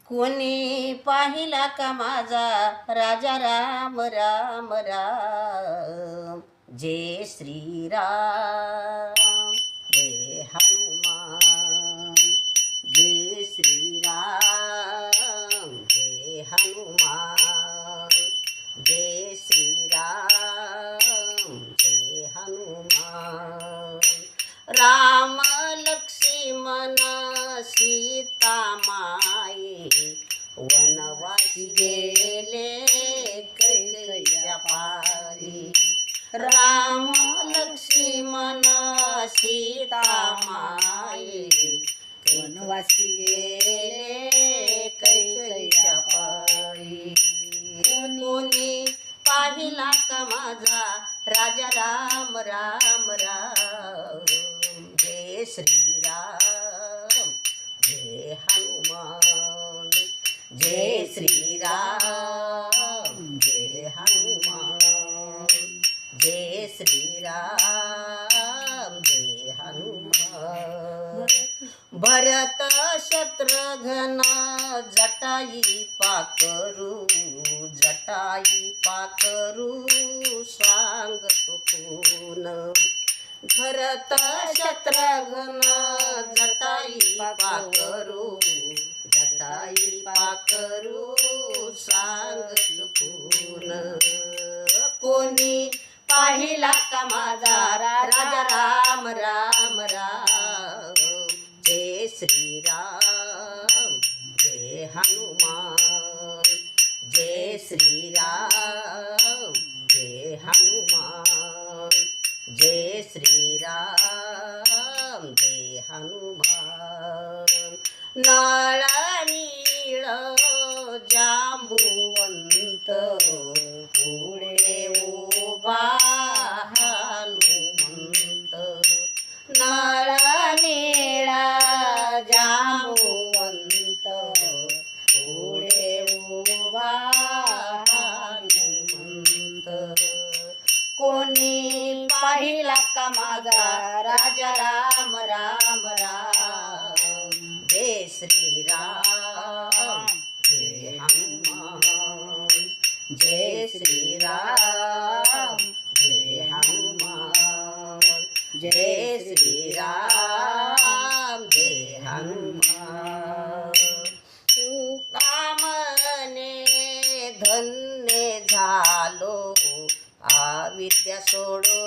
कोणी पाहिला का माझा राजा राम राम राम. जय श्रीराम जय हनुमान. जय श्रीराम जय हनुमान. जय श्रीराम जय हनुमान. राम लक्ष्मण सीता माये वनवासी गेले कैकईच्या पायी. राम लक्ष्मण सीता माये वनवासी गेले कैकईच्या पायी. कोणी पाहिला का माझा राजा राम राम राम. जय श्रीराम जय हनुमान. जय श्रीराम जय हनुमान. जय श्रीराम जय हनुमान. भरत शत्रुघ्न जटाई पाकरू जटाई पाकरू सांगतो कोण. भरत शत्रुघ्न जटाई पाकरू जटाई पाकरू सांगतो कोण. कोणी पाहिला का माझा राजा राम राम राम. जय श्रीराम जय हनुमान. जय श्रीराम जय हनुमान. जय श्रीराम जय हनुमान. नळनीळ जांबुवंत पुढे उभा हनुमंत. नळनीळ जांबुवंत पुढे उभा हनुमंत. कोणी पाहिला का माझा राजा राम राम राम. जय श्रीराम जय हनुमान. जय श्रीराम जय हनुमान. जय श्रीराम जय हनुमान. तुका म्हणे धन्य झालो अविद्या सोडून